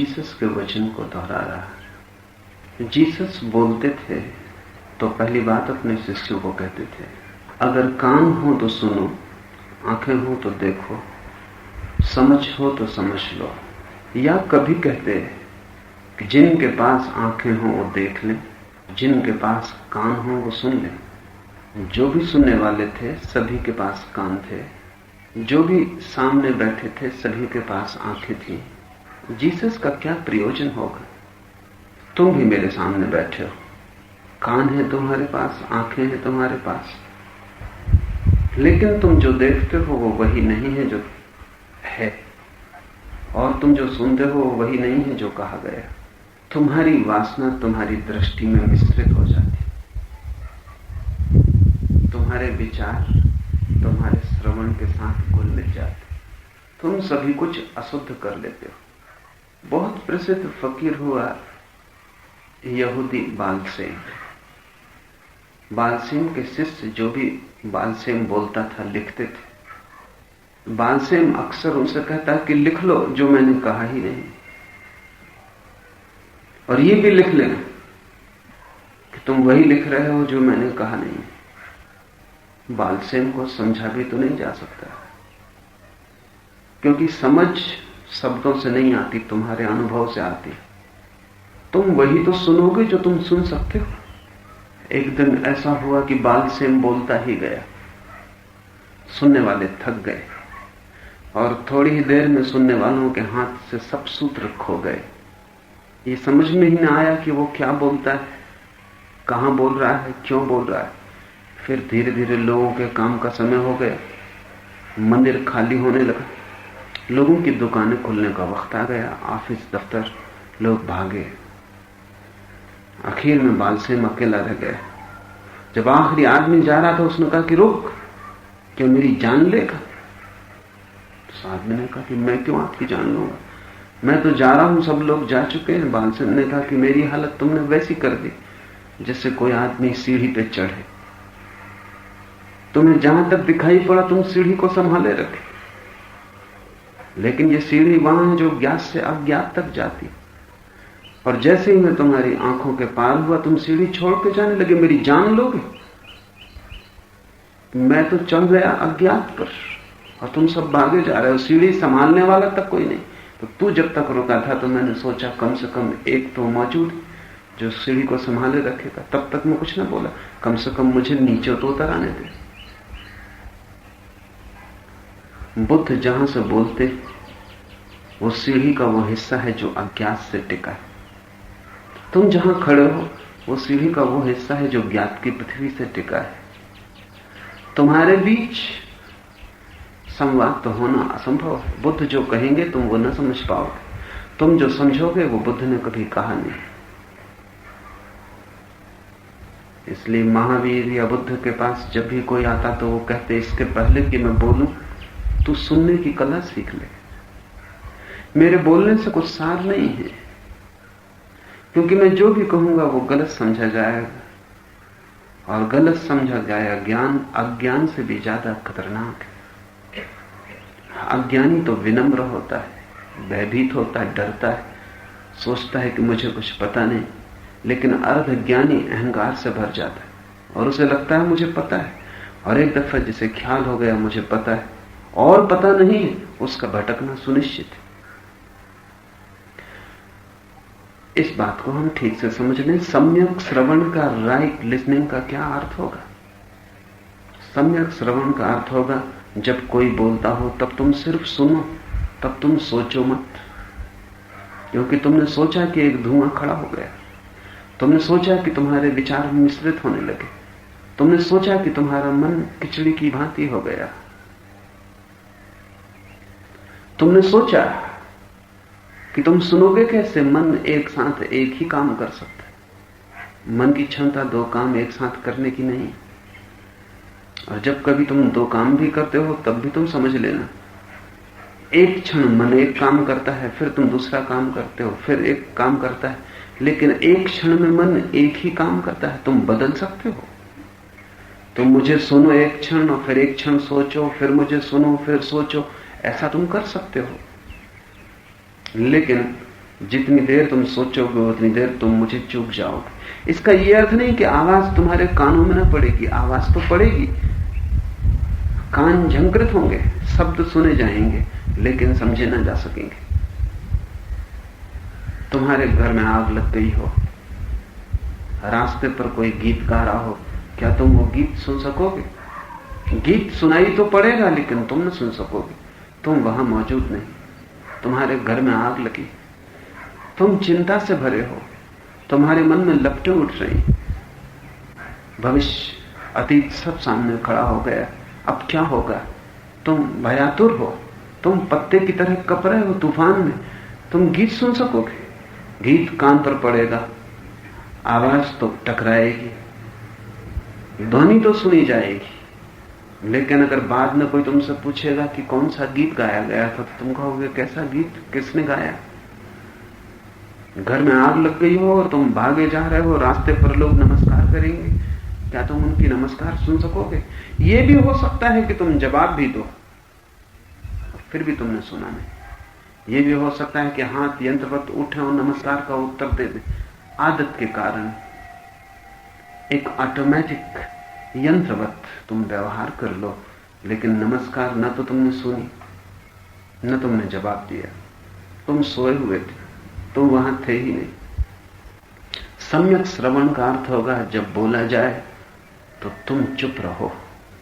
Jesus के वचन को दोहरा रहा है। जीसस बोलते थे तो पहली बात अपने शिष्यों को कहते थे, अगर कान हो तो सुनो, आंखें हो तो देखो, समझ हो तो समझ लो। या कभी कहते कि जिनके पास आंखें हो वो देख लें, जिनके पास कान हो वो सुन लें। जो भी सुनने वाले थे सभी के पास कान थे, जो भी सामने बैठे थे सभी के पास आंखें थी। जीसस का क्या प्रयोजन होगा? तुम भी मेरे सामने बैठे हो, कान है तुम्हारे पास, आंखें हैं तुम्हारे पास, लेकिन तुम जो देखते हो वो वही नहीं है जो है, और तुम जो सुनते हो वो वही नहीं है जो कहा गया। तुम्हारी वासना तुम्हारी दृष्टि में मिश्रित हो जाती, तुम्हारे विचार तुम्हारे श्रवण के साथ घुल मिल जाते, तुम सभी कुछ अशुद्ध कर लेते हो। बहुत प्रसिद्ध फकीर हुआ यहूदी बालसेम। बालसेम के शिष्य जो भी बालसेम बोलता था लिखते थे। बालसेम अक्सर उनसे कहता कि लिख लो जो मैंने कहा ही नहीं, और ये भी लिख लेना कि तुम वही लिख रहे हो जो मैंने कहा नहीं। बालसेम को समझा भी तो नहीं जा सकता, क्योंकि समझ शब्दों से नहीं आती, तुम्हारे अनुभव से आती। तुम वही तो सुनोगे जो तुम सुन सकते हो। एक दिन ऐसा हुआ कि बालसेम बोलता ही गया, सुनने वाले थक गए, और थोड़ी ही देर में सुनने वालों के हाथ से सब सूत्र खो गए। ये समझ में ही ना आया कि वो क्या बोलता है, कहां बोल रहा है, क्यों बोल रहा है। फिर धीरे धीरे लोगों के काम का समय हो गया, मंदिर खाली होने लगा, लोगों की दुकानें खुलने का वक्त आ गया, ऑफिस दफ्तर लोग भागे। आखिर में बालसेम अकेला रह गया। जब आखिरी आदमी जा रहा था उसने कहा कि रुक, क्यों मेरी जान लेगा? तो आदमी ने कहा कि मैं क्यों आपकी जान लूंगा, मैं तो जा रहा हूं, सब लोग जा चुके हैं। बालसेम ने कहा कि मेरी हालत तुमने वैसी कर दी जैसे कोई आदमी सीढ़ी पे चढ़े, तुम्हें जहां तक दिखाई पड़ा तुम सीढ़ी को संभाले रखे, लेकिन ये सीढ़ी वहां है जो ज्ञात से अज्ञात तक जाती, और जैसे ही मैं तुम्हारी आंखों के पार हुआ तुम सीढ़ी छोड़ के जाने लगे, मेरी जान लोगे। मैं तो चढ़ गया अज्ञात पर और तुम सब भागे जा रहे हो, सीढ़ी संभालने वाला तक कोई नहीं। तो तू जब तक रुका था तो मैंने सोचा कम से कम एक तो मौजूद जो सीढ़ी को संभाले रखेगा। तब तक मैं कुछ ना बोला, कम से कम मुझे नीचे तो उतर आने दे। बुद्ध जहां से बोलते वो सीढ़ी का वो हिस्सा है जो अज्ञात से टिका है। तुम जहां खड़े हो वो सीढ़ी का वो हिस्सा है जो ज्ञात की पृथ्वी से टिका है। तुम्हारे बीच संवाद तो होना असंभव है। बुद्ध जो कहेंगे तुम वो न समझ पाओगे, तुम जो समझोगे वो बुद्ध ने कभी कहा नहीं। इसलिए महावीर या बुद्ध के पास जब भी कोई आता तो वो कहते, इसके पहले कि मैं बोलूं तू सुनने की कला सीख ले। मेरे बोलने से कुछ सार नहीं है, क्योंकि मैं जो भी कहूंगा वो गलत समझा जाएगा, और गलत समझा गया ज्ञान अज्ञान से भी ज्यादा खतरनाक है। अज्ञानी तो विनम्र होता है, भयभीत होता है, डरता है, सोचता है कि मुझे कुछ पता नहीं, लेकिन अर्धज्ञानी अहंकार से भर जाता है और उसे लगता है मुझे पता है, और एक दफा जिसे ख्याल हो गया मुझे पता है और पता नहीं है, उसका भटकना सुनिश्चित है। इस बात को हम ठीक से समझ लें। सम्यक श्रवण का, राइट लिसनिंग का क्या अर्थ होगा? सम्यक श्रवण का अर्थ होगा जब कोई बोलता हो तब तुम सिर्फ सुनो, तब तुम सोचो मत, क्योंकि तुमने सोचा कि एक धुआं खड़ा हो गया, तुमने सोचा कि तुम्हारे विचार मिश्रित होने लगे, तुमने सोचा कि तुम्हारा मन खिचड़ी की भांति हो गया, तुमने सोचा कि तुम सुनोगे कैसे। मन एक साथ एक ही काम कर सकता है, मन की क्षमता दो काम एक साथ करने की नहीं। और जब कभी तुम दो काम भी करते हो तब भी तुम समझ लेना, एक क्षण मन एक काम करता है, फिर तुम दूसरा काम करते हो, फिर एक काम करता है, लेकिन एक क्षण में मन एक ही काम करता है। तुम बदल सकते हो, तुम मुझे सुनो एक क्षण और फिर एक क्षण सोचो, फिर मुझे सुनो फिर सोचो, ऐसा तुम कर सकते हो। लेकिन जितनी देर तुम सोचोगे उतनी देर तुम मुझे चूक जाओगे। इसका यह अर्थ नहीं कि आवाज तुम्हारे कानों में न पड़ेगी, आवाज तो पड़ेगी, कान झंकृत होंगे, शब्द सुने जाएंगे, लेकिन समझे ना जा सकेंगे। तुम्हारे घर में आग लग गई हो, रास्ते पर कोई गीत गा रहा हो, क्या तुम वो गीत सुन सकोगे? गीत सुनाई तो पड़ेगा, लेकिन तुम न सुन सकोगे, तुम वहां मौजूद नहीं। तुम्हारे घर में आग लगी, तुम चिंता से भरे हो, तुम्हारे मन में लपटें उठ रही, भविष्य अतीत सब सामने खड़ा हो गया, अब क्या होगा? तुम भयातुर हो, तुम पत्ते की तरह कप रहे हो तूफान में। तुम गीत सुन सकोगे? गीत कान पर पड़ेगा, आवाज तो टकराएगी, ध्वनि तो सुनी जाएगी, लेकिन अगर बाद में कोई तुमसे पूछेगा कि कौन सा गीत गाया गया था, तो तुम कहोगे कैसा गीत, किसने गाया? घर में आग लग गई हो और तुम भागे जा रहे हो, रास्ते पर लोग नमस्कार करेंगे, क्या तुम उनकी नमस्कार सुन सकोगे? यह भी हो सकता है कि तुम जवाब भी दो, फिर भी तुमने सुना नहीं। यह भी हो सकता है कि हाथ यंत्रवत उठे और नमस्कार का उत्तर दे दे। आदत के कारण एक ऑटोमेटिक यंत्रवत तुम व्यवहार कर लो, लेकिन नमस्कार न तो तुमने सुनी, न तुमने जवाब दिया। तुम सोए हुए थे, तुम वहां थे ही नहीं। सम्यक श्रवण का अर्थ होगा जब बोला जाए तो तुम चुप रहो,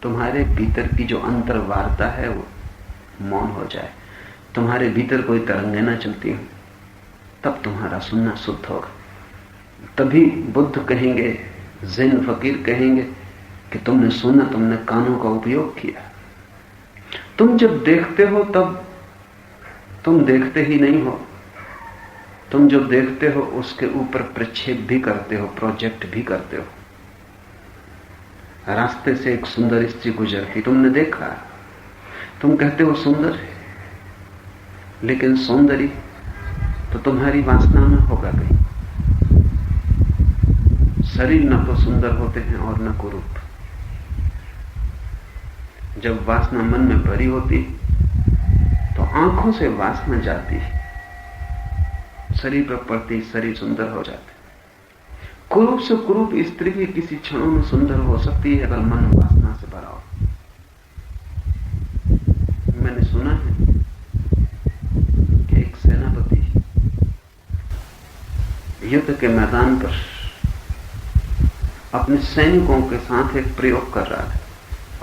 तुम्हारे भीतर की जो अंतर्वार्ता है वो मौन हो जाए, तुम्हारे भीतर कोई तरंगें ना चलती हो, तब तुम्हारा सुनना शुद्ध होगा। तभी बुद्ध कहेंगे, ज़ैन फकीर कहेंगे कि तुमने सुना, तुमने कानों का उपयोग किया। तुम जब देखते हो तब तुम देखते ही नहीं हो, तुम जो देखते हो उसके ऊपर प्रक्षेप भी करते हो, प्रोजेक्ट भी करते हो। रास्ते से एक सुंदर स्त्री गुजरती, तुमने देखा, तुम कहते हो सुंदर है, लेकिन सौंदर्य तो तुम्हारी वासना में होगा कहीं। शरीर न तो सुंदर होते हैं और न कुरूप। जब वासना मन में भरी होती तो आंखों से वासना जाती, शरीर पर पड़ती, शरीर सुंदर हो जाते। कुरूप से कुरूप स्त्री भी किसी क्षणों में सुंदर हो सकती है अगर मन वासना से भरा हो। मैंने सुना है कि एक सेनापति युद्ध के मैदान पर अपने सैनिकों के साथ एक प्रयोग कर रहा था,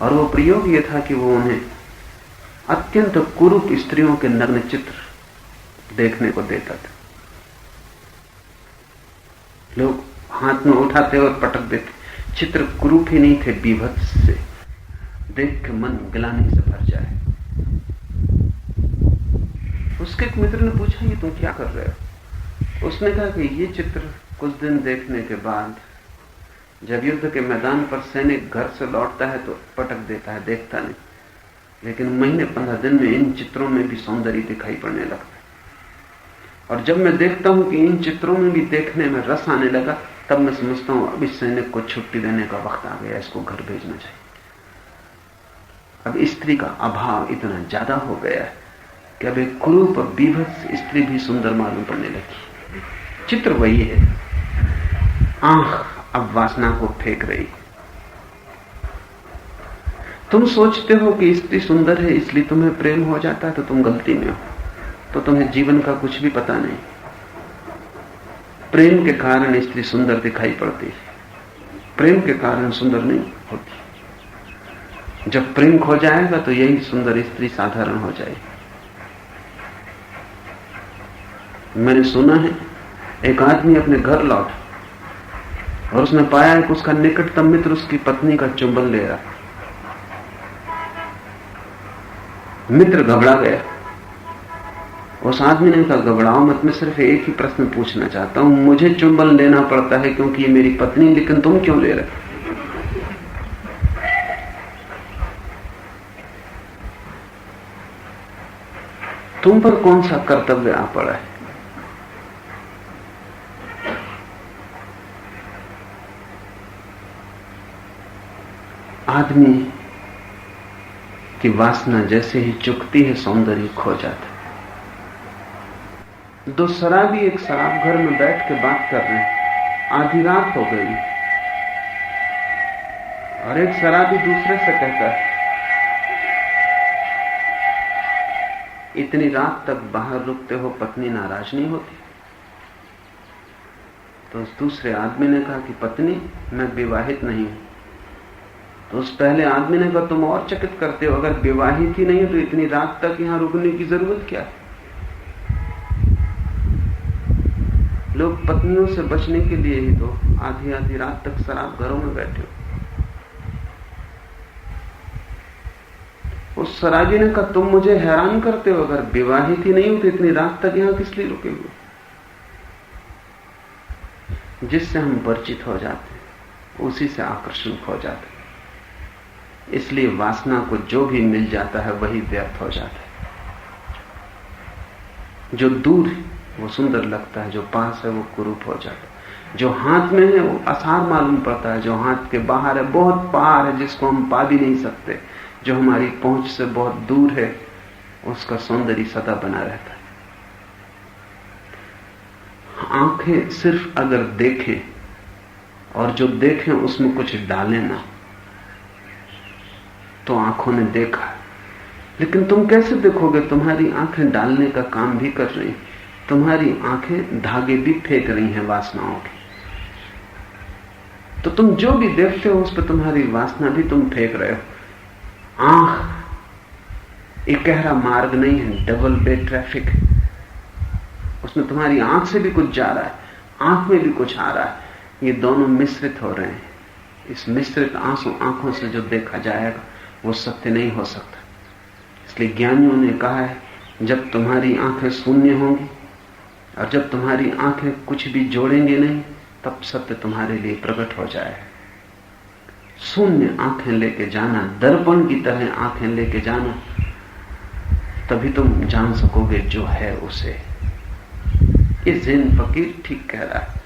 और वो प्रयोग ये था कि वो उन्हें अत्यंत कुरूप स्त्रियों के नग्न चित्र देखने को देता था। लोग हाथ में उठाते और पटक देते, चित्र कुरूप ही नहीं थे, बीभत्स से, देख के मन गिलानी से भर जाए। उसके एक मित्र ने पूछा, ये तुम क्या कर रहे हो? उसने कहा कि ये चित्र कुछ दिन देखने के बाद जब युद्ध के मैदान पर सैनिक घर से लौटता है तो पटक देता है, देखता नहीं, लेकिन महीने 15 दिन में इन चित्रों में भी सौंदर्य दिखाई पड़ने लगता है। और जब मैं देखता हूं कि इन चित्रों में भी देखने में रस आने लगा, तब मैं समझता हूं अब इस सैनिक को छुट्टी देने का वक्त आ गया, इसको घर भेजना चाहिए। अब स्त्री का अभाव इतना ज्यादा हो गया है कि अब एक कुरूप और बीभत्स स्त्री भी सुंदर मालूम पड़ने लगी। चित्र वही है, आंख अब वासना को फेंक रही। तुम सोचते हो कि स्त्री सुंदर है इसलिए तुम्हें प्रेम हो जाता है, तो तुम गलती में हो, तो तुम्हें जीवन का कुछ भी पता नहीं। प्रेम के कारण स्त्री सुंदर दिखाई पड़ती है, प्रेम के कारण सुंदर नहीं होती। जब प्रेम खो जाएगा तो यही सुंदर स्त्री साधारण हो जाएगी। मैंने सुना है एक आदमी अपने घर लौटा और उसने पाया कि उसका निकटतम मित्र उसकी पत्नी का चुंबन ले रहा। मित्र घबरा गया। उस आदमी ने कहा, घबराओ मत, मैं सिर्फ एक ही प्रश्न पूछना चाहता हूं, मुझे चुंबन लेना पड़ता है क्योंकि ये मेरी पत्नी, लेकिन तुम क्यों ले रहे? तुम पर कौन सा कर्तव्य आ पड़ा है? आदमी की वासना जैसे ही चुकती है, सौंदर्य खो जाता है। दो शराबी एक शराब घर में बैठ के बात कर रहे हैं, आधी रात हो गई और एक शराबी दूसरे से कहता है, इतनी रात तक बाहर रुकते हो, पत्नी नाराज नहीं होती? तो उस दूसरे आदमी ने कहा कि पत्नी, मैं विवाहित नहीं हूं। तो उस पहले आदमी ने कहा, तुम और चकित करते हो, अगर विवाहित ही नहीं हो तो इतनी रात तक यहां रुकने की जरूरत क्या है? लोग पत्नियों से बचने के लिए ही तो आधी आधी रात तक शराब घरों में बैठे हो। उस शराबी ने कहा, तुम मुझे हैरान करते हो, अगर विवाहित ही नहीं हो तो इतनी रात तक यहां किस लिए रुके हुए? जिससे हम परिचित हो जाते हैं उसी से आकर्षण खो जाते हैं। इसलिए वासना को जो भी मिल जाता है वही व्यर्थ हो जाता है। जो दूर है वो सुंदर लगता है, जो पास है वो कुरूप हो जाता है। जो हाथ में है वो आसार मालूम पड़ता है, जो हाथ के बाहर है बहुत पार है, जिसको हम पा भी नहीं सकते। जो हमारी पहुंच से बहुत दूर है उसका सौंदर्य सदा बना रहता है। आंखें सिर्फ अगर देखें और जो देखें उसमें कुछ डालें ना, तो आंखों ने देखा। लेकिन तुम कैसे देखोगे? तुम्हारी आंखें डालने का काम भी कर रही, तुम्हारी आंखें धागे भी फेंक रही हैं वासनाओं के। तो तुम जो भी देखते हो उस पर तुम्हारी वासना भी तुम फेंक रहे हो। आंख एक गहरा मार्ग नहीं है, डबल वे ट्रैफिक। उसमें तुम्हारी आंख से भी कुछ जा रहा है, आंख में भी कुछ आ रहा है, ये दोनों मिश्रित हो रहे हैं। इस मिश्रित आंखों से जो देखा जाएगा वो सत्य नहीं हो सकता। इसलिए ज्ञानियों ने कहा है, जब तुम्हारी आंखें शून्य होंगी और जब तुम्हारी आंखें कुछ भी जोड़ेंगे नहीं, तब सत्य तुम्हारे लिए प्रकट हो जाए। शून्य आंखें लेके जाना, दर्पण की तरह आंखें लेके जाना, तभी तुम जान सकोगे जो है उसे। ये ज़ैन फकीर ठीक कह रहा है।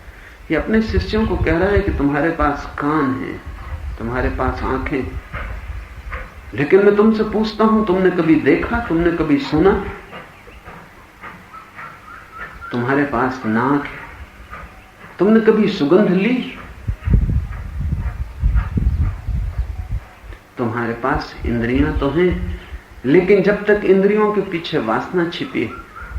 ये अपने शिष्यों को कह रहा है कि तुम्हारे पास कान है, तुम्हारे पास आंखें, लेकिन मैं तुमसे पूछता हूं, तुमने कभी देखा, तुमने कभी सुना? तुम्हारे पास नाक है, तुमने कभी सुगंध ली? तुम्हारे पास इंद्रियां तो हैं, लेकिन जब तक इंद्रियों के पीछे वासना छिपी है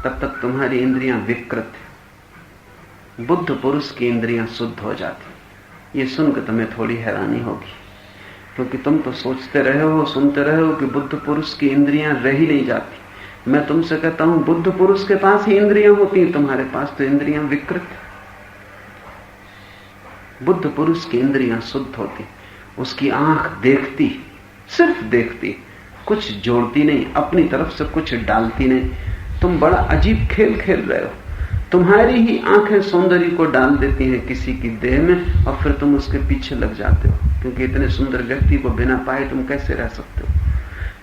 तब तक तुम्हारी इंद्रियां विकृत है। बुद्ध पुरुष की इंद्रियां शुद्ध हो जाती। ये सुनकर तुम्हें थोड़ी हैरानी होगी, क्योंकि तुम तो सोचते रहे हो, सुनते रहे हो कि बुद्ध पुरुष की इंद्रियां रह ही नहीं जाती। मैं तुमसे कहता हूं, बुद्ध पुरुष के पास ही इंद्रियां होती, तुम्हारे पास तो इंद्रियां विकृत। बुद्ध पुरुष की इंद्रियां शुद्ध होती, उसकी आंख देखती, सिर्फ देखती, कुछ जोड़ती नहीं, अपनी तरफ से कुछ डालती नहीं। तुम बड़ा अजीब खेल खेल रहे हो। तुम्हारी ही आंखें सौंदर्य को डाल देती हैं किसी की देह में, और फिर तुम उसके पीछे लग जाते हो, क्योंकि इतने सुंदर व्यक्ति को बिना पाए तुम कैसे रह सकते हो।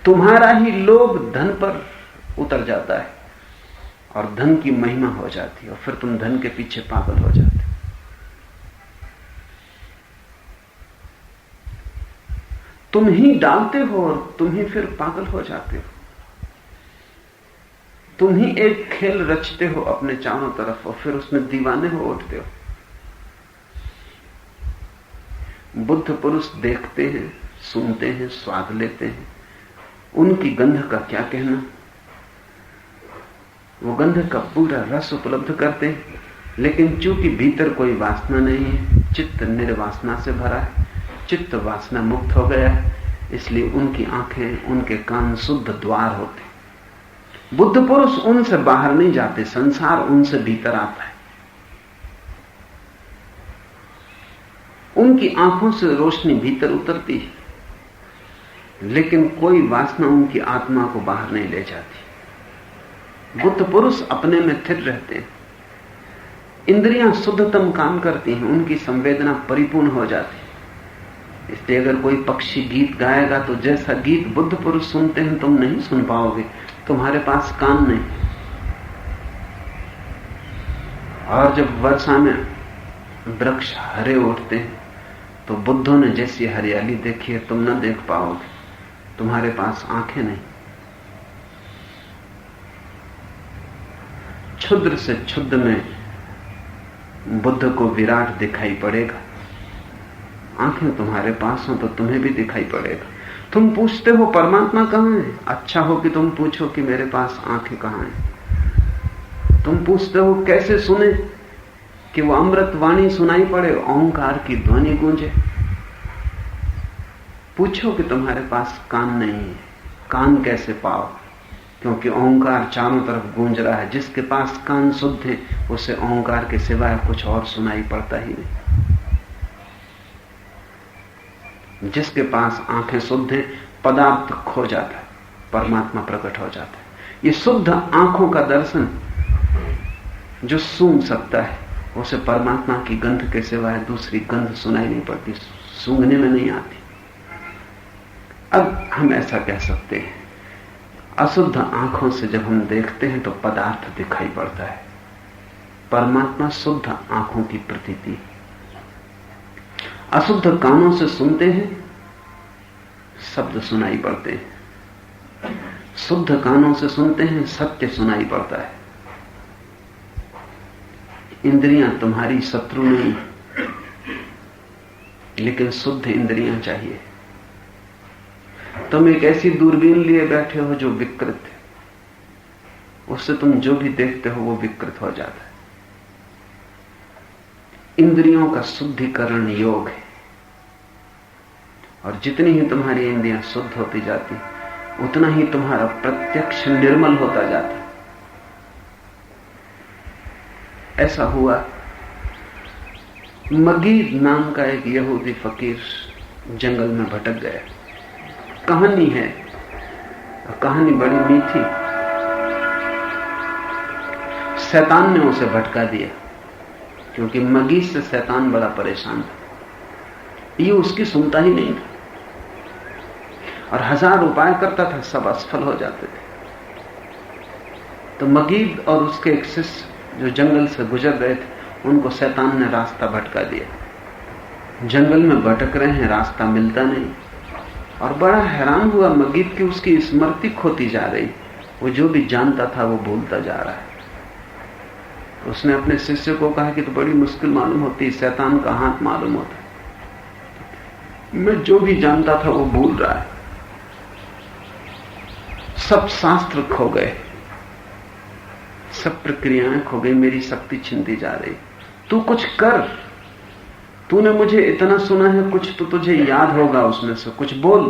तुम्हारा ही लोभ धन पर उतर जाता है और धन की महिमा हो जाती है, और फिर तुम धन के पीछे पागल हो जाते हो। तुम ही डालते हो और तुम ही फिर पागल हो जाते हो। तुम ही एक खेल रचते हो अपने चारों तरफ और फिर उसमें दीवाने हो उठते हो। बुद्ध पुरुष देखते हैं, सुनते हैं, स्वाद लेते हैं, उनकी गंध का क्या कहना। वो गंध का पूरा रस उपलब्ध करते हैं, लेकिन चूंकि भीतर कोई वासना नहीं है, चित्त निर्वासना से भरा है, चित्त वासना मुक्त हो गया है, इसलिए उनकी आंखें, उनके कान शुद्ध द्वार होते। बुद्ध पुरुष उनसे बाहर नहीं जाते, संसार उनसे भीतर आता है। उनकी आंखों से रोशनी भीतर उतरती है, लेकिन कोई वासना उनकी आत्मा को बाहर नहीं ले जाती। बुद्ध पुरुष अपने में स्थिर रहते हैं, इंद्रियां शुद्धतम काम करती हैं, उनकी संवेदना परिपूर्ण हो जाती है। इसलिए अगर कोई पक्षी गीत गाएगा तो जैसा गीत बुद्ध पुरुष सुनते हैं तुम नहीं सुन पाओगे, तुम्हारे पास कान नहीं। और जब वर्षा में वृक्ष हरे उठते हैं तो बुद्धों ने जैसी हरियाली देखी है तुम न देख पाओगे, तुम्हारे पास आंखें नहीं। क्षुद्र से क्षुद्र में बुद्ध को विराट दिखाई पड़ेगा। आंखें तुम्हारे पास हो तो तुम्हें भी दिखाई पड़ेगा। तुम पूछते हो परमात्मा कहां है? अच्छा हो कि तुम पूछो कि मेरे पास आंखें कहां हैं। तुम पूछते हो कैसे सुने, कि वो अमृत वाणी सुनाई पड़े, ओंकार की ध्वनि गूंजे। पूछो कि तुम्हारे पास कान नहीं है, कान कैसे पाओ? क्योंकि ओंकार चारों तरफ गूंज रहा है। जिसके पास कान शुद्ध है उसे ओंकार के सिवाय कुछ और सुनाई पड़ता ही नहीं। जिसके पास आंखें शुद्ध हैं, पदार्थ खो जाता है, परमात्मा प्रकट हो जाता है। ये शुद्ध आंखों का दर्शन जो सूंघ सकता है, उसे परमात्मा की गंध के सिवाय दूसरी गंध सुनाई नहीं पड़ती, सूंघने में नहीं आती। अब हम ऐसा कह सकते हैं, अशुद्ध आंखों से जब हम देखते हैं तो पदार्थ दिखाई पड़ता है, परमात्मा शुद्ध आंखों की प्रतीति। अशुद्ध कानों से सुनते हैं, शब्द सुनाई पड़ते हैं। शुद्ध कानों से सुनते हैं, सत्य सुनाई पड़ता है। इंद्रियां तुम्हारी शत्रु नहीं, लेकिन शुद्ध इंद्रियां चाहिए। तुम एक ऐसी दूरबीन लिए बैठे हो जो विकृत है, उससे तुम जो भी देखते हो वो विकृत हो जाता है। इंद्रियों का शुद्धिकरण योग है, और जितनी ही तुम्हारी इंद्रियां शुद्ध होती जाती उतना ही तुम्हारा प्रत्यक्ष निर्मल होता जाता। ऐसा हुआ, मगीद नाम का एक यहूदी फकीर जंगल में भटक गया। कहानी है, कहानी बड़ी मीठी। शैतान ने उसे भटका दिया, क्योंकि मगीद से शैतान बड़ा परेशान था। ये उसकी सुनता ही नहीं था, और 1000 उपाय करता था, सब असफल हो जाते थे। तो मगीद और उसके एक शिष्य जो जंगल से गुजर रहे थे, उनको शैतान ने रास्ता भटका दिया। जंगल में भटक रहे हैं, रास्ता मिलता नहीं, और बड़ा हैरान हुआ मगीद की उसकी स्मृति खोती जा रही। वो जो भी जानता था वो भूलता जा रहा है। उसने अपने शिष्य को कहा कि तो बड़ी मुश्किल मालूम होती है, शैतान का हाथ मालूम होता है, मैं जो भी जानता था वो भूल रहा है। सब शास्त्र खो गए, सब प्रक्रियाएं खो गई, मेरी शक्ति छिनती जा रही। तू कुछ कर, तूने मुझे इतना सुना है, कुछ तो तुझे याद होगा उसमें से, कुछ बोल,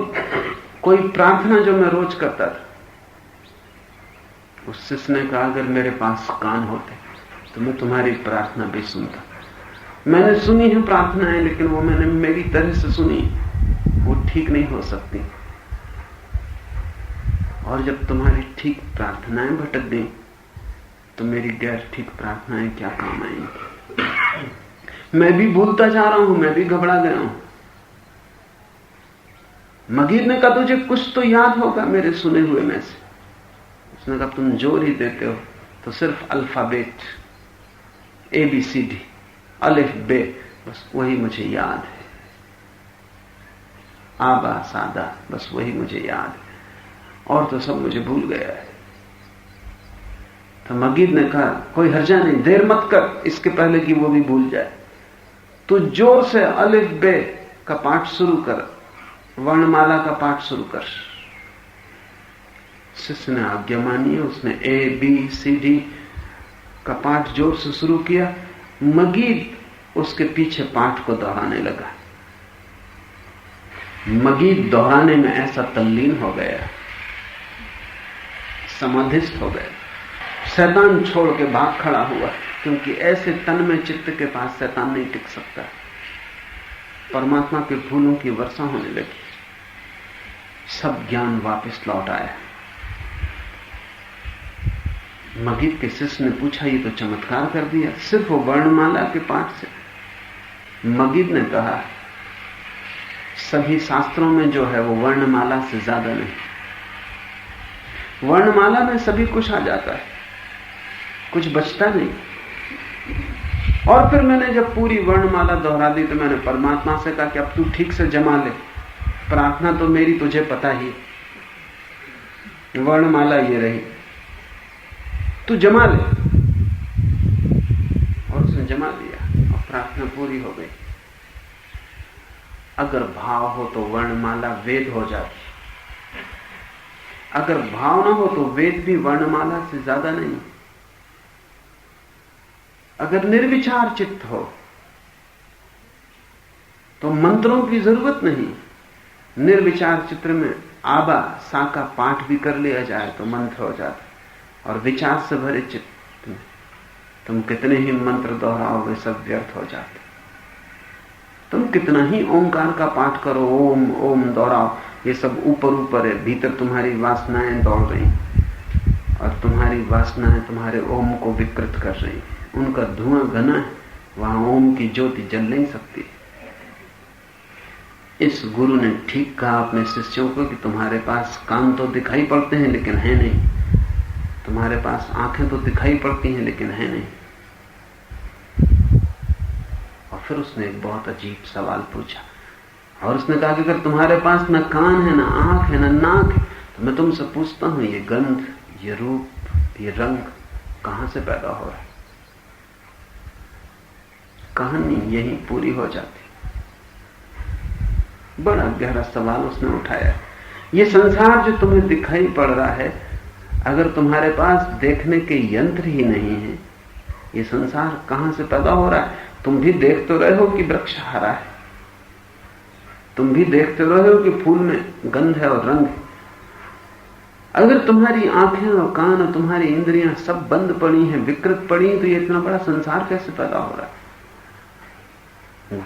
कोई प्रार्थना जो मैं रोज करता था। उस शिष्य ने कहा, अगर मेरे पास कान होते तो मैं तुम्हारी प्रार्थना भी सुनता। मैंने सुनी है प्रार्थनाएं, लेकिन वो मैंने मेरी तरह से सुनी, वो ठीक नहीं हो सकती। और जब तुम्हारी ठीक प्रार्थनाएं भटक गई तो मेरी गैर ठीक प्रार्थनाएं क्या काम आएंगी? मैं भी भूलता जा रहा हूं, मैं भी घबरा गया हूं। मगीर ने कहा, तुझे कुछ तो याद होगा मेरे सुने हुए में से। उसने कहा, तुम जोर ही देते हो, तो सिर्फ अल्फाबेट ABCD, अलिफ बे, बस वही मुझे याद है। आबा सादा, बस वही मुझे याद है, और तो सब मुझे भूल गया है। तो मगीद ने कहा, कोई हर्जा नहीं, देर मत कर, इसके पहले कि वो भी भूल जाए। तो जोर से अलिफ बे का पाठ शुरू कर, वर्णमाला का पाठ शुरू कर। शिष्य ने आज्ञा मानी, उसने ABCD का पाठ जोर से शुरू किया। मगीद उसके पीछे पाठ को दोहराने लगा। मगीद दोहराने में ऐसा तल्लीन हो गया, समाधिस्थ हो गया। शैतान छोड़ के भाग खड़ा हुआ, क्योंकि ऐसे तन में चित्त के पास शैतान नहीं टिक सकता। परमात्मा के फूलों की वर्षा होने लगी, सब ज्ञान वापस लौट आया। मगीद के शिष्य ने पूछा, ये तो चमत्कार कर दिया, सिर्फ वो वर्णमाला के पाठ से। मगीद ने कहा, सभी शास्त्रों में जो है वो वर्णमाला से ज्यादा नहीं। वर्णमाला में सभी कुछ आ जाता है, कुछ बचता नहीं। और फिर मैंने जब पूरी वर्णमाला दोहरा दी तो मैंने परमात्मा से कहा कि अब तू ठीक से जमा ले, प्रार्थना तो मेरी तुझे पता ही, वर्णमाला ये रही, तू जमा ले। जमा दिया और प्रार्थना पूरी हो गई। अगर भाव हो तो वर्णमाला वेद हो जाती, अगर भाव ना हो तो वेद भी वर्णमाला से ज्यादा नहीं। अगर निर्विचार चित्त हो तो मंत्रों की जरूरत नहीं। निर्विचार चित्र में आबा सा का पाठ भी कर लिया जाए तो मंत्र हो जाता, और विचार से भरे चित्त में तुम कितने ही मंत्र दोहराओ वे सब व्यर्थ हो जाते। तुम कितना ही ओंकार का पाठ करो, ओम ओम दोहराओ, ये सब ऊपर ऊपर है, भीतर तुम्हारी वासनाएं दौड़ रही और तुम्हारी वासनाएं तुम्हारे ओम को विकृत कर रही। उनका धुआं घना है, वहां ओम की ज्योति जल नहीं सकती। इस गुरु ने ठीक कहा अपने शिष्यों को कि तुम्हारे पास कान तो दिखाई पड़ते हैं लेकिन है नहीं, तुम्हारे पास आंखें तो दिखाई पड़ती हैं लेकिन है नहीं। और फिर उसने एक बहुत अजीब सवाल पूछा, और उसने कहा कि अगर तुम्हारे पास न कान है, न आंख है, न नाक है, तो मैं तुमसे पूछता हूं ये गंध, ये रूप, ये रंग कहां से पैदा हो रहा है? कहानी यही पूरी हो जाती। बड़ा गहरा सवाल उसने उठाया। ये संसार जो तुम्हें दिखाई पड़ रहा है, अगर तुम्हारे पास देखने के यंत्र ही नहीं है, ये संसार कहां से पैदा हो रहा है? तुम भी देख तो रहे हो कि वृक्ष हरा है, तुम भी देखते रहे हो कि फूल में गंध है और रंग है। अगर तुम्हारी आंखें और कान और तुम्हारी इंद्रियां सब बंद पड़ी हैं, विकृत पड़ी हैं, तो ये इतना बड़ा संसार कैसे पैदा हो रहा है?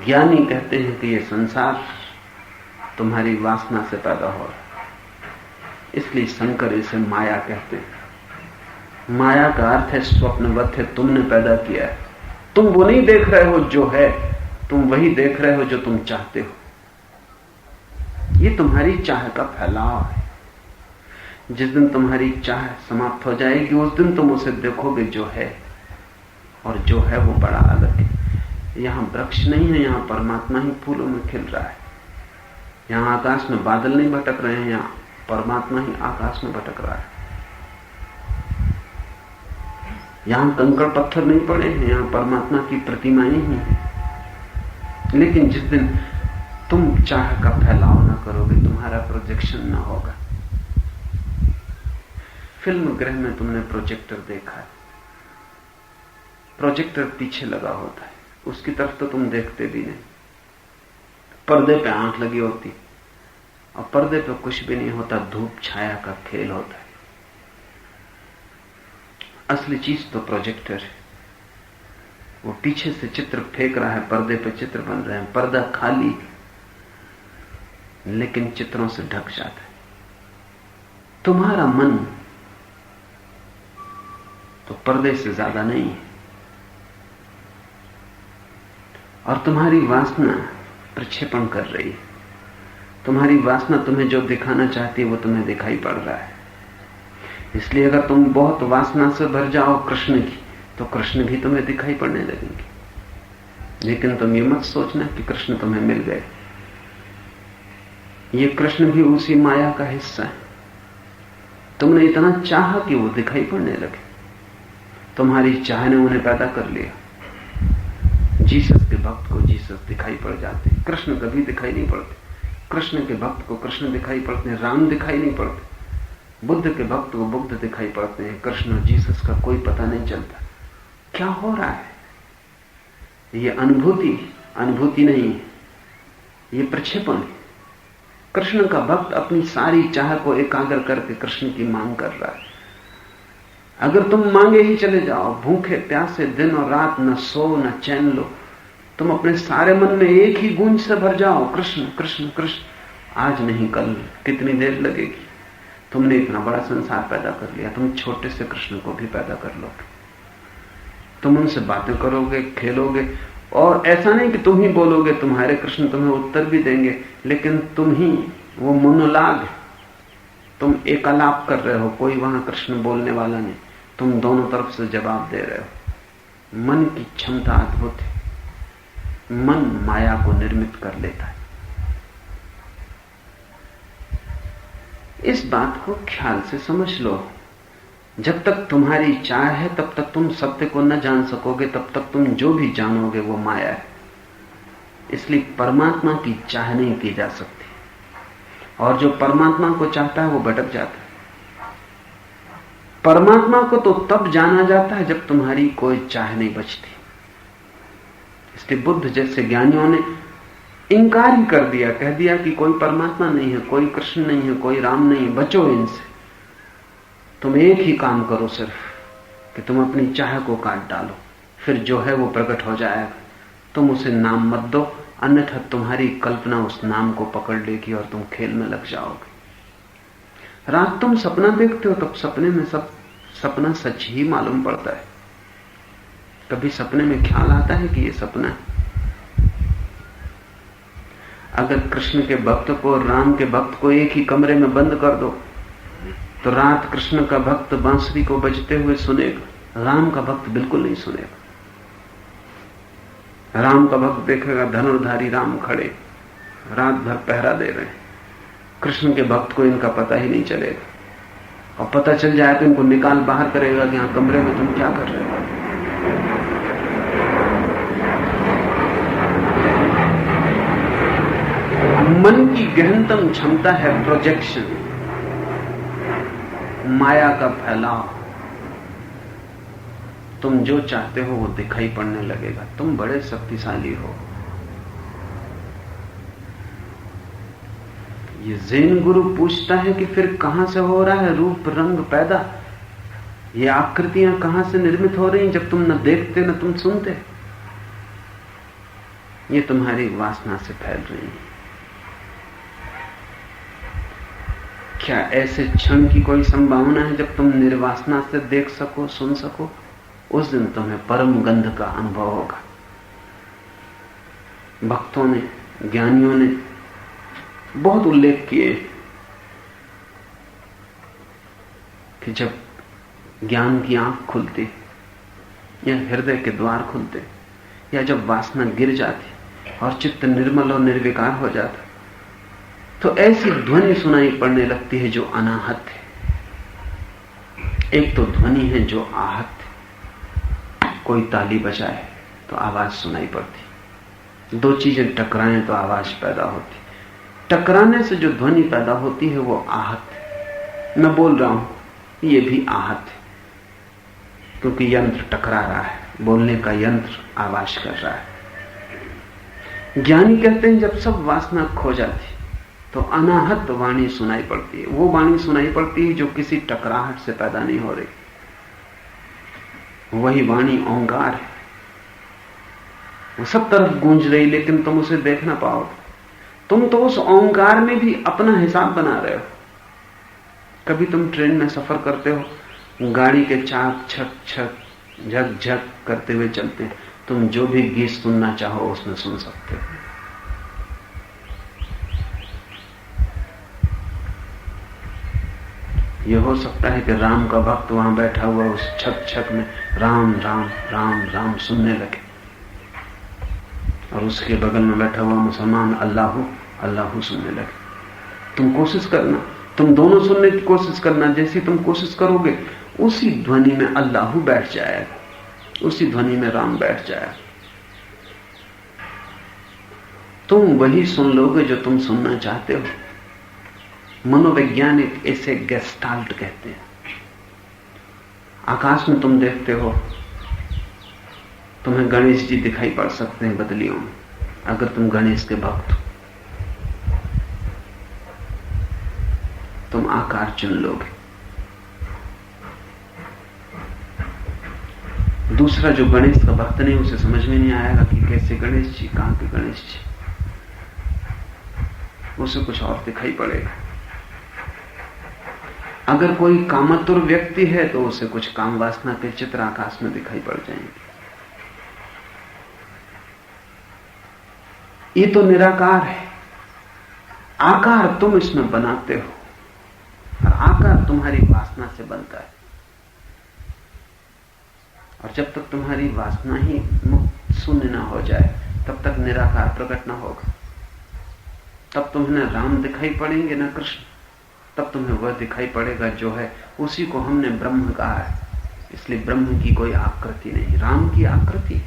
ज्ञानी कहते हैं कि ये संसार तुम्हारी वासना से पैदा हो रहा है। इसलिए शंकर इसे माया कहते हैं। माया का अर्थ है स्वप्नवत है, तुमने पैदा किया है। तुम वो नहीं देख रहे हो जो है, तुम वही देख रहे हो जो तुम चाहते हो। ये तुम्हारी चाह का फैलाव है। जिस दिन तुम्हारी चाह समाप्त हो जाएगी, उस दिन तुम उसे देखोगे जो है, और जो है वो बड़ा अलग है। यहां वृक्ष नहीं है, यहां परमात्मा ही फूलों में खिल रहा है। यहां आकाश में बादल नहीं भटक रहे हैं, यहां परमात्मा ही आकाश में भटक रहा है। यहां कंकड़ पत्थर नहीं पड़े हैं, यहां परमात्मा की प्रतिमाएं ही हैं। लेकिन जिस दिन तुम चाह का फैलाव ना करोगे, तुम्हारा प्रोजेक्शन ना होगा। फिल्म गृह में तुमने प्रोजेक्टर देखा है, प्रोजेक्टर पीछे लगा होता है, उसकी तरफ तो तुम देखते भी नहीं। पर्दे पे आंख लगी होती और पर्दे पे कुछ भी नहीं होता, धूप छाया का खेल होता है। असली चीज तो प्रोजेक्टर है। वो पीछे से चित्र फेंक रहा है, पर्दे पे चित्र बन रहे हैं, पर्दा खाली लेकिन चित्रों से ढक जाता है। तुम्हारा मन तो पर्दे से ज्यादा नहीं है, और तुम्हारी वासना प्रक्षेपण कर रही है। तुम्हारी वासना तुम्हें जो दिखाना चाहती है वो तुम्हें दिखाई पड़ रहा है। इसलिए अगर तुम बहुत वासना से भर जाओ कृष्ण की, तो कृष्ण भी तुम्हें दिखाई पड़ने लगेंगे। लेकिन तुम ये मत सोचना कि कृष्ण तुम्हें मिल गए। ये कृष्ण भी उसी माया का हिस्सा है। तुमने इतना चाहा कि वो दिखाई पड़ने लगे। तुम्हारी चाह ने उन्हें पैदा कर लिया। जीसस के भक्त को जीसस दिखाई पड़ जाते, कृष्ण कभी दिखाई नहीं पड़ते। कृष्ण के भक्त को कृष्ण दिखाई पड़ते हैं, राम दिखाई नहीं पड़ते। बुद्ध के भक्त को बुद्ध दिखाई पड़ते हैं, कृष्ण और जीसस का कोई पता नहीं चलता। क्या हो रहा है? ये अनुभूति नहीं है, ये प्रक्षेपण है। कृष्ण का भक्त अपनी सारी चाह को एकाग्र करके कृष्ण की मांग कर रहा है। अगर तुम मांगे ही चले जाओ, भूखे प्यासे दिन और रात, न सो न चैन लो, तुम अपने सारे मन में एक ही गूंज से भर जाओ, कृष्ण कृष्ण कृष्ण, आज नहीं कल, कितनी देर लगेगी? तुमने इतना बड़ा संसार पैदा कर लिया, तुम छोटे से कृष्ण को भी पैदा कर लोगे। तुम उनसे बातें करोगे, खेलोगे, और ऐसा नहीं कि तुम ही बोलोगे, तुम्हारे कृष्ण तुम्हें उत्तर भी देंगे, लेकिन तुम ही वो मोनोलॉग है। तुम एकालाप कर रहे हो, कोई वहां कृष्ण बोलने वाला नहीं, तुम दोनों तरफ से जवाब दे रहे हो। मन की क्षमता अद्भुत है। मन माया को निर्मित कर लेता है। इस बात को ख्याल से समझ लो जब तक तुम्हारी चाह है तब तक तुम सत्य को न जान सकोगे, तब तक तुम जो भी जानोगे वो माया है। इसलिए परमात्मा की चाह नहीं की जा सकती, और जो परमात्मा को चाहता है वो भटक जाता है। परमात्मा को तो तब जाना जाता है जब तुम्हारी कोई चाह नहीं बचती। इसलिए बुद्ध जैसे ज्ञानियों ने इनकार ही कर दिया, कह दिया कि कोई परमात्मा नहीं है, कोई कृष्ण नहीं है, कोई राम नहीं है, बचो इनसे। तुम एक ही काम करो सिर्फ कि तुम अपनी चाह को काट डालो, फिर जो है वो प्रकट हो जाएगा। तुम उसे नाम मत दो, अन्यथा तुम्हारी कल्पना उस नाम को पकड़ लेगी और तुम खेल में लग जाओगे। रात तुम सपना देखते हो तब सपने में सब सपना सच ही मालूम पड़ता है। कभी सपने में ख्याल आता है कि ये सपना है। अगर कृष्ण के भक्त को और राम के भक्त को एक ही कमरे में बंद कर दो तो रात कृष्ण का भक्त बांसुरी को बजते हुए सुनेगा, राम का भक्त बिल्कुल नहीं सुनेगा। राम का भक्त देखेगा धनुर्धारी राम खड़े रात भर पहरा दे रहे हैं, कृष्ण के भक्त को इनका पता ही नहीं चलेगा, और पता चल जाए तो इनको निकाल बाहर करेगा कि यहां कमरे में तुम क्या कर रहे हो। मन की गहनतम क्षमता है प्रोजेक्शन, माया का फैलाव। तुम जो चाहते हो वो दिखाई पड़ने लगेगा, तुम बड़े शक्तिशाली हो। ये ज़ेन गुरु पूछता है कि फिर कहां से हो रहा है रूप रंग पैदा, ये आकृतियां कहां से निर्मित हो रही जब तुम न देखते न तुम सुनते। ये तुम्हारी वासना से फैल रही है। क्या ऐसे क्षण की कोई संभावना है जब तुम निर्वासना से देख सको सुन सको? उस दिन तुम्हें परम गंध का अनुभव होगा। भक्तों ने ज्ञानियों ने बहुत उल्लेख किए कि जब ज्ञान की आंख खुलती या हृदय के द्वार खुलते या जब वासना गिर जाती और चित्त निर्मल और निर्विकार हो जाता तो ऐसी ध्वनि सुनाई पड़ने लगती है जो अनाहत है। एक तो ध्वनि है जो आहत है, कोई ताली बजाए तो आवाज सुनाई पड़ती, दो चीजें टकराएं तो आवाज पैदा होती। टकराने से जो ध्वनि पैदा होती है वो आहत है। मैं बोल रहा हूं ये भी आहत है, क्योंकि यंत्र टकरा रहा है, बोलने का यंत्र आवाज कर रहा है। ज्ञानी कहते हैं जब सब वासना खो जाती तो अनाहत वाणी सुनाई पड़ती है। वो वाणी सुनाई पड़ती है जो किसी टकराहट से पैदा नहीं हो रही, वही वाणी ओंकार है। वो सब तरफ गूंज रही लेकिन तुम उसे देख ना पाओगे। तुम तो उस ओंकार में भी अपना हिसाब बना रहे हो। कभी तुम ट्रेन में सफर करते हो, गाड़ी के चाक छक छक झक झक करते हुए चलते, तुम जो भी गीत सुनना चाहो उसमें सुन सकते हो। यह हो सकता है कि राम का भक्त वहां बैठा हुआ उस छक छक में राम राम राम राम सुनने लगे, और उसके बगल में बैठा हुआ मुसलमान अल्लाहू अल्लाहू सुनने लगे। तुम कोशिश करना, तुम दोनों सुनने की कोशिश करना। जैसी तुम कोशिश करोगे उसी ध्वनि में अल्लाहू बैठ जाएगा, उसी ध्वनि में राम बैठ जाएगा। तुम वही सुन लोगे जो तुम सुनना चाहते हो। मनोवैज्ञानिक इसे गेस्टाल्ट कहते हैं। आकाश में तुम देखते हो, तुम्हें गणेश जी दिखाई पड़ सकते हैं बदलियों में, अगर तुम गणेश के भक्त हो तुम आकार चुन लोगे। दूसरा जो गणेश का भक्त नहीं, उसे समझ में नहीं आएगा कि कैसे गणेश जी, कहां के गणेश जी, उसे कुछ और दिखाई पड़ेगा। अगर कोई कामातुर व्यक्ति है तो उसे कुछ काम वासना के चित्र आकाश में दिखाई पड़ जाएंगे। ये तो निराकार है। आकार तुम इसमें बनाते हो, और आकार तुम्हारी वासना से बनता है। और जब तक तुम्हारी वासना ही मुक्त शून्य ना हो जाए तब तक निराकार प्रकट ना होगा। तब तुम्हें न राम दिखाई पड़ेंगे न कृष्ण, तब तुम्हें वह दिखाई पड़ेगा जो है। उसी को हमने ब्रह्म कहा है। इसलिए ब्रह्म की कोई आकृति नहीं। राम की आकृति,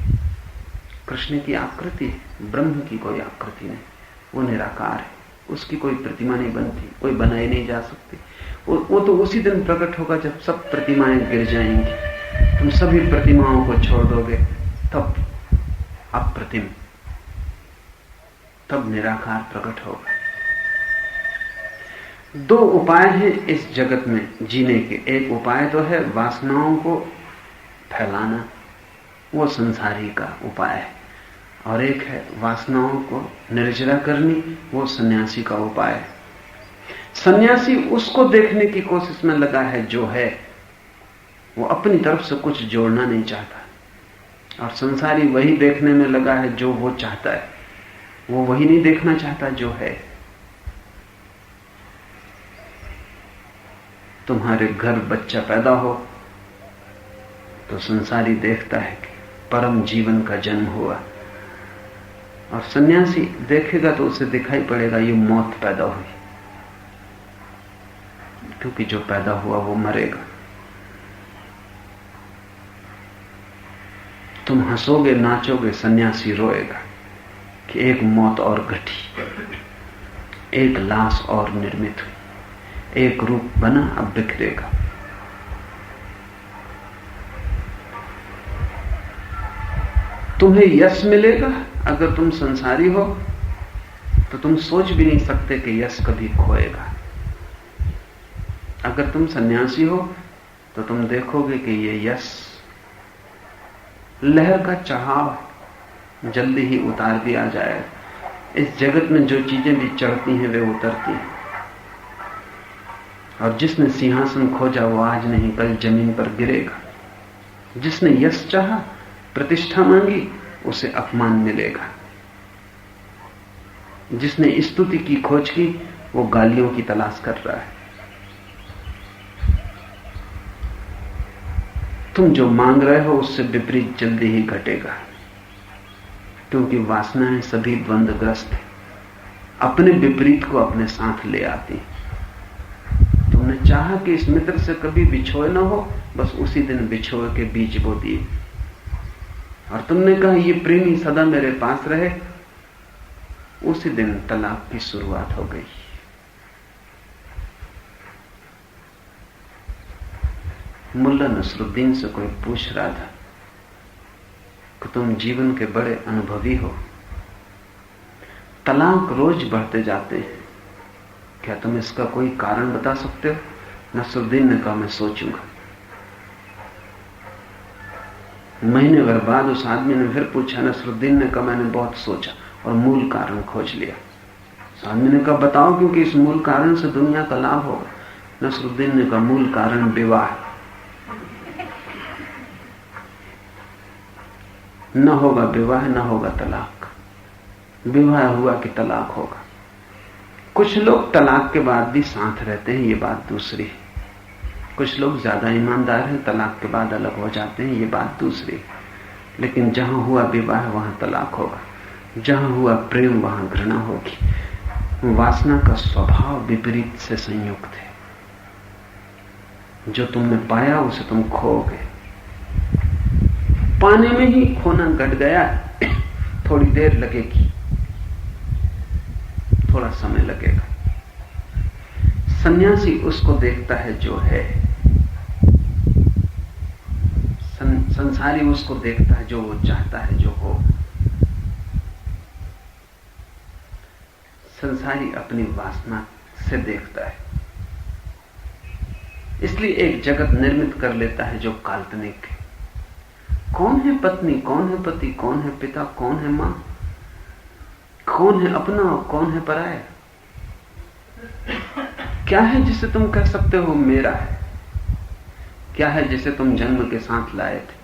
कृष्ण की आकृति, ब्रह्म की कोई आकृति नहीं। वो निराकार है, उसकी कोई प्रतिमा नहीं बनती, कोई बनाई नहीं जा सकती। वो तो उसी दिन प्रकट होगा जब सब प्रतिमाएं गिर जाएंगी। तुम सभी प्रतिमाओं को छोड़ दोगे, तब अप्रतिम, तब निराकार प्रकट होगा। दो उपाय हैं इस जगत में जीने के। एक उपाय तो है वासनाओं को फैलाना, वो संसारी का उपाय है, और एक है वासनाओं को निर्जरा करनी, वो सन्यासी का उपाय है। सन्यासी उसको देखने की कोशिश में लगा है जो है, वो अपनी तरफ से कुछ जोड़ना नहीं चाहता, और संसारी वही देखने में लगा है जो वो चाहता है, वो वही नहीं देखना चाहता जो है। तुम्हारे घर बच्चा पैदा हो तो संसारी देखता है कि परम जीवन का जन्म हुआ, और सन्यासी देखेगा तो उसे दिखाई पड़ेगा ये मौत पैदा हुई, क्योंकि जो पैदा हुआ वो मरेगा। तुम हंसोगे, नाचोगे, सन्यासी रोएगा कि एक मौत और घटी, एक लाश और निर्मित हुई, एक रूप बना अब बिखरेगा। तुम्हें यश मिलेगा अगर तुम संसारी हो, तो तुम सोच भी नहीं सकते कि यश कभी खोएगा। अगर तुम सन्यासी हो तो तुम देखोगे कि ये यश लहर का चढ़ाव जल्दी ही उतार दिया जाएगा। इस जगत में जो चीजें भी चढ़ती हैं वे उतरती हैं, और जिसने सिंहासन खोजा वो आज नहीं कल जमीन पर गिरेगा। जिसने यश चाहा, प्रतिष्ठा मांगी, उसे अपमान मिलेगा। जिसने स्तुति की खोज की वो गालियों की तलाश कर रहा है। तुम जो मांग रहे हो उससे विपरीत जल्दी ही घटेगा, क्योंकि वासनाएं सभी द्वंद्वग्रस्त है, अपने विपरीत को अपने साथ ले आती। तुमने चाहा कि इस मित्र से कभी बिछोए ना हो, बस उसी दिन बिछोए के बीज बो दिए, और तुमने कहा ये प्रेमी सदा मेरे पास रहे, उसी दिन तलाक की शुरुआत हो गई। मुल्ला नसरुद्दीन से कोई पूछ रहा था कि तुम जीवन के बड़े अनुभवी हो, तलाक रोज बढ़ते जाते हैं, क्या तुम इसका कोई कारण बता सकते हो? नसरुद्दीन ने कहा मैं सोचूंगा। महीने भर बाद उस आदमी ने फिर पूछा। नसरुद्दीन ने कहा मैंने बहुत सोचा और मूल कारण खोज लिया। उस आदमी ने कहा बताओ, क्योंकि इस मूल कारण से दुनिया का लाभ होगा। नसरुद्दीन ने कहा मूल कारण विवाह, न होगा विवाह न होगा तलाक, विवाह हुआ कि तलाक होगा। कुछ लोग तलाक के बाद भी साथ रहते हैं, ये बात दूसरी है। कुछ लोग ज्यादा ईमानदार हैं, तलाक के बाद अलग हो जाते हैं, ये बात दूसरी है। लेकिन जहां हुआ विवाह वहां तलाक होगा, जहां हुआ प्रेम वहां घृणा होगी। वासना का स्वभाव विपरीत से संयुक्त है। जो तुमने पाया उसे तुम खोओगे। पाने में ही खोना घट गया, थोड़ी देर लगेगी, थोड़ा समय लगेगा। सन्यासी उसको देखता है जो है, संसारी उसको देखता है जो वो चाहता है जो हो। संसारी अपनी वासना से देखता है, इसलिए एक जगत निर्मित कर लेता है जो काल्पनिक है। कौन है पत्नी, कौन है पति, कौन है पिता, कौन है मां, कौन है अपना और कौन है पराया? क्या है जिसे तुम कह सकते हो मेरा है? क्या है जिसे तुम जन्म के साथ लाए थे?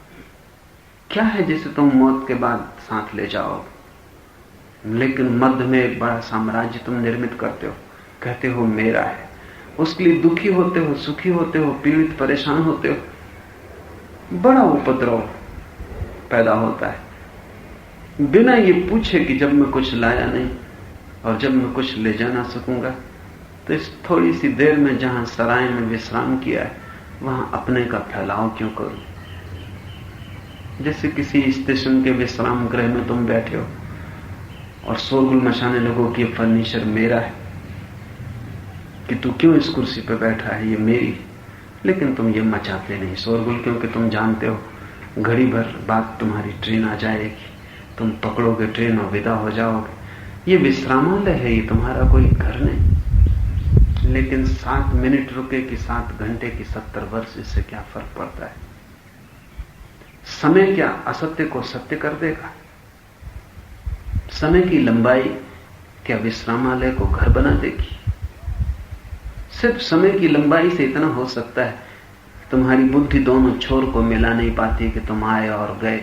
क्या है जिसे तुम मौत के बाद साथ ले जाओगे? लेकिन मध्य में एक बड़ा साम्राज्य तुम निर्मित करते हो, कहते हो मेरा है। उसके लिए दुखी होते हो, सुखी होते हो, पीड़ित परेशान होते हो, बड़ा उपद्रव पैदा होता है, बिना ये पूछे कि जब मैं कुछ लाया नहीं और जब मैं कुछ ले जा ना सकूंगा तो इस थोड़ी सी देर में जहां सराय में विश्राम किया है वहां अपने का फैलाव क्यों करूं? जैसे किसी स्टेशन के विश्राम गृह में तुम बैठे हो और शोरगुल मचाने लगो कि ये फर्नीचर मेरा है, कि तू क्यों इस कुर्सी पर बैठा है, ये मेरी। लेकिन तुम ये मचाते नहीं शोरगुल, क्योंकि तुम जानते हो घड़ी भर बाद तुम्हारी ट्रेन आ जाएगी, तुम पकड़ोगे ट्रेन और विदा हो जाओगे। ये विश्रामालय है, ये तुम्हारा कोई घर नहीं। लेकिन 7 मिनट रुके कि 7 घंटे की 70 वर्ष, इससे क्या फर्क पड़ता है? समय क्या असत्य को सत्य कर देगा? समय की लंबाई क्या विश्रामालय को घर बना देगी? सिर्फ समय की लंबाई से इतना हो सकता है, तुम्हारी बुद्धि दोनों छोर को मिला नहीं पाती कि तुम आए और गए।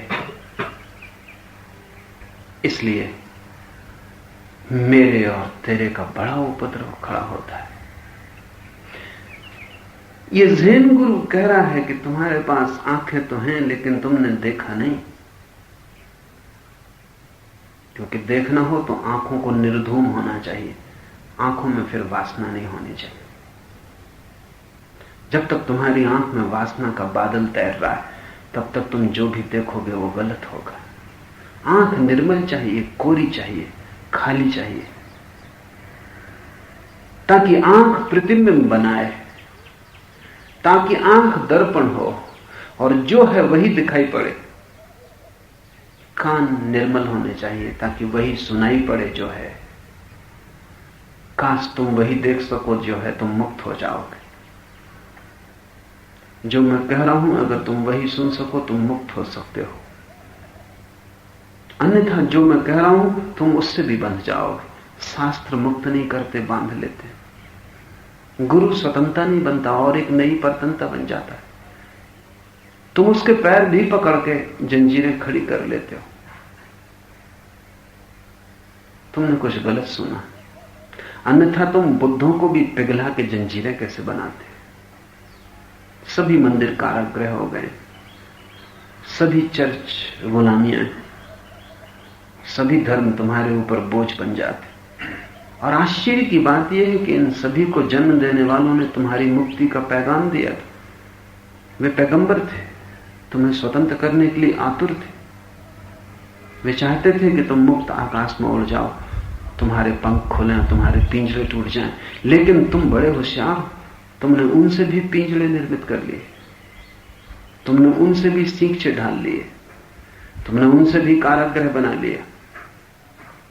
इसलिए मेरे और तेरे का बड़ा उपद्रव खड़ा होता है। ये ज़ेन गुरु कह रहा है कि तुम्हारे पास आंखें तो हैं लेकिन तुमने देखा नहीं, क्योंकि देखना हो तो आंखों को निर्धूम होना चाहिए, आंखों में फिर वासना नहीं होनी चाहिए। जब तक तुम्हारी आंख में वासना का बादल तैर रहा है तब तक तुम जो भी देखोगे वो गलत होगा। आंख निर्मल चाहिए, कोरी चाहिए, खाली चाहिए, ताकि आंख प्रतिबिंब बनाए, ताकि आंख दर्पण हो और जो है वही दिखाई पड़े। कान निर्मल होने चाहिए ताकि वही सुनाई पड़े जो है। काश तुम वही देख सको जो है, तुम मुक्त हो जाओगे। जो मैं कह रहा हूं अगर तुम वही सुन सको तुम मुक्त हो सकते हो, अन्यथा जो मैं कह रहा हूं तुम उससे भी बंध जाओगे। शास्त्र मुक्त नहीं करते, बांध लेते। गुरु स्वतंत्रता नहीं बनता और एक नई परतंत्रता बन जाता है। तुम उसके पैर भी पकड़ के जंजीरें खड़ी कर लेते हो। तुमने कुछ गलत सुना, अन्यथा तुम बुद्धों को भी पिघला के जंजीरें कैसे बनाते। सभी मंदिर कारागृह हो गए, सभी चर्च गुलामियां, सभी धर्म तुम्हारे ऊपर बोझ बन जाते। और आश्चर्य की बात यह है कि इन सभी को जन्म देने वालों ने तुम्हारी मुक्ति का पैगाम दिया था। वे पैगंबर थे, तुम्हें स्वतंत्र करने के लिए आतुर थे। वे चाहते थे कि तुम मुक्त आकाश में उड़ जाओ, तुम्हारे पंख खुलें, तुम्हारे पिंजरे टूट जाएं। लेकिन तुम बड़े होशियार हो, तुमने उनसे भी पिंजरे निर्मित कर लिए, तुमने उनसे भी सींचे ढाल लिए, तुमने उनसे भी कारागृह बना लिया।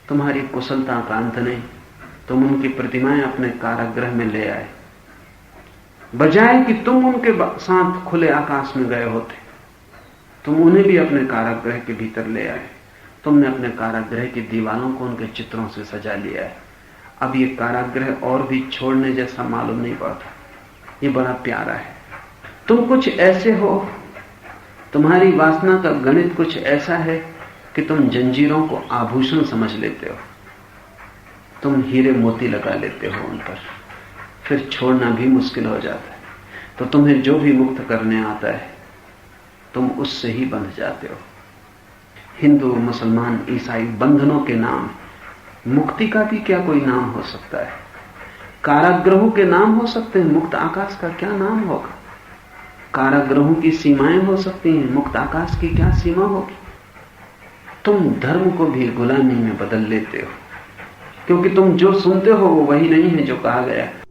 तुम्हारी कुशलता का अंत नहीं, तुम उनकी प्रतिमाएं अपने कारागृह में ले आए, बजाय कि तुम उनके साथ खुले आकाश में गए होते। तुम उन्हें भी अपने कारागृह के भीतर ले आए। तुमने अपने कारागृह की दीवारों को उनके चित्रों से सजा लिया है। अब ये कारागृह और भी छोड़ने जैसा मालूम नहीं पड़ता, ये बड़ा प्यारा है। तुम कुछ ऐसे हो, तुम्हारी वासना का गणित कुछ ऐसा है कि तुम जंजीरों को आभूषण समझ लेते हो, तुम हीरे मोती लगा लेते हो उन पर, फिर छोड़ना भी मुश्किल हो जाता है। तो तुम्हें जो भी मुक्त करने आता है तुम उससे ही बंध जाते हो। हिंदू, मुसलमान, ईसाई बंधनों के नाम, मुक्ति का भी क्या कोई नाम हो सकता है? कारागृहों के नाम हो सकते हैं, मुक्त आकाश का क्या नाम होगा? कारागृहों की सीमाएं हो सकती हैं, मुक्त आकाश की क्या सीमा होगी? तुम धर्म को भी गुलामी में बदल लेते हो, क्योंकि तुम जो सुनते हो वो वही नहीं है जो कहा गया है।